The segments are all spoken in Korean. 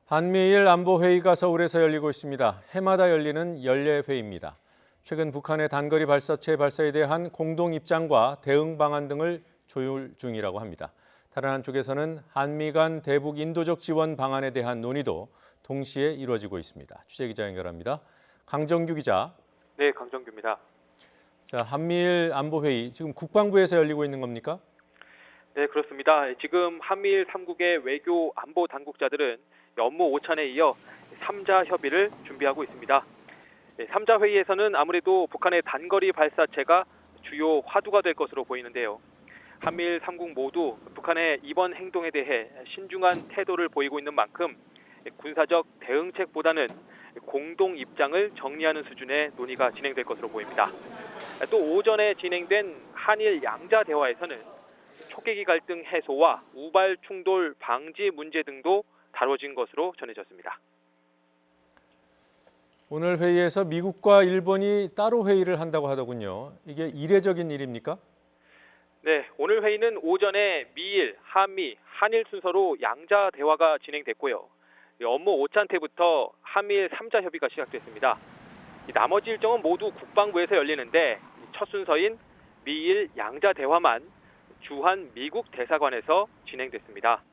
한미일 안보회의가 서울에서 열리고 있습니다. 해마다 열리는 연례회의입니다. 최근 북한의 단거리 발사체 발사에 대한 공동 입장과 대응 방안 등을 조율 중이라고 합니다. 다른 한쪽에서는 한미 간 대북 인도적 지원 방안에 대한 논의도 동시에 이루어지고 있습니다. 취재기자 연결합니다. 강정규 기자. 네, 강정규입니다. 자, 한미일 안보회의 지금 국방부에서 열리고 있는 겁니까? 네, 그렇습니다. 지금 한미일 3국의 외교 안보 당국자들은 업무 오찬에 이어 3자 협의를 준비하고 있습니다. 3자 회의에서는 아무래도 북한의 단거리 발사체가 주요 화두가 될 것으로 보이는데요. 한미일 3국 모두 북한의 이번 행동에 대해 신중한 태도를 보이고 있는 만큼 군사적 대응책보다는 공동 입장을 정리하는 수준의 논의가 진행될 것으로 보입니다. 또 오전에 진행된 한일 양자 대화에서는 초계기 갈등 해소와 우발 충돌 방지 문제 등도 다뤄진 것으로 전해졌습니다. 오늘 회의에서 미국과 일본이 따로 회의를 한다고 하더군요. 이게 이례적인 일입니까? 네, 오늘 회의는 오전에 미일, 한미, 한일 순서로 양자 대화가 진행됐고요. 업무 오찬 때부터 한미일 3자 협의가 시작됐습니다. 나머지 일정은 모두 국방부에서 열리는데 첫 순서인 미일 양자 대화만 주한 미국 대사관에서 진행됐습니다.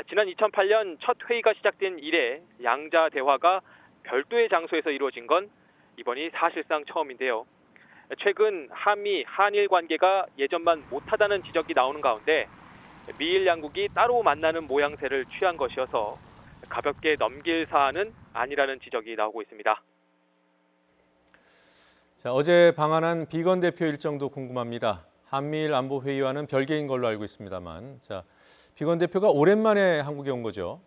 지난 2008년 첫 회의가 시작된 이래 양자 대화가 별도의 장소에서 이루어진 건 이번이 사실상 처음인데요. 최근 한미, 한일 관계가 예전만 못하다는 지적이 나오는 가운데 미일 양국이 따로 만나는 모양새를 취한 것이어서 가볍게 넘길 사안은 아니라는 지적이 나오고 있습니다. 자, 어제 방한한 비건 대표 일정도 궁금합니다. 한미일 안보회의와는 별개인 걸로 알고 있습니다만, 자, 비건 대표가 오랜만에 한국에 온 거죠?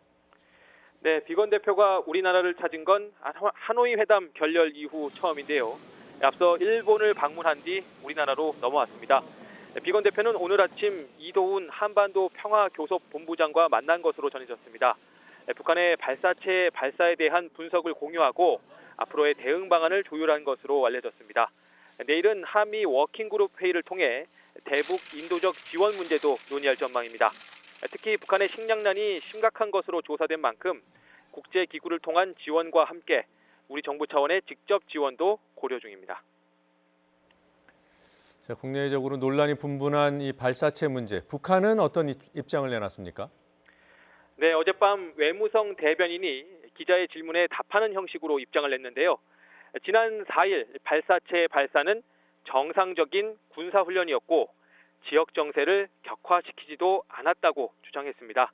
네, 비건 대표가 우리나라를 찾은 건 하노이 회담 결렬 이후 처음인데요. 앞서 일본을 방문한 뒤 우리나라로 넘어왔습니다. 비건 대표는 오늘 아침 이도훈 한반도 평화교섭본부장과 만난 것으로 전해졌습니다. 북한의 발사체 발사에 대한 분석을 공유하고 앞으로의 대응 방안을 조율한 것으로 알려졌습니다. 내일은 한미 워킹그룹 회의를 통해 대북 인도적 지원 문제도 논의할 전망입니다. 특히 북한의 식량난이 심각한 것으로 조사된 만큼 국제기구를 통한 지원과 함께 우리 정부 차원의 직접 지원도 고려 중입니다. 자, 국내적으로 논란이 분분한 이 발사체 문제, 북한은 어떤 입장을 내놨습니까? 네, 어젯밤 외무성 대변인이 기자의 질문에 답하는 형식으로 입장을 냈는데요. 지난 4일 발사체 발사는 정상적인 군사훈련이었고 지역 정세를 격화시키지도 않았다고 주장했습니다.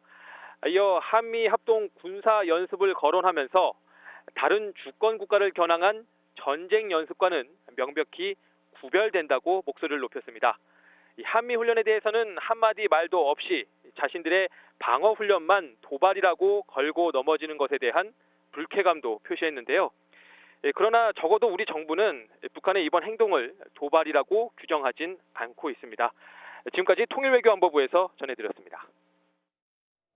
이어 한미 합동 군사 연습을 거론하면서 다른 주권 국가를 겨냥한 전쟁 연습과는 명백히 구별된다고 목소리를 높였습니다. 한미 훈련에 대해서는 한마디 말도 없이 자신들의 방어 훈련만 도발이라고 걸고 넘어지는 것에 대한 불쾌감도 표시했는데요. 그러나 적어도 우리 정부는 북한의 이번 행동을 도발이라고 규정하진 않고 있습니다. 지금까지 통일외교안보부에서 전해드렸습니다.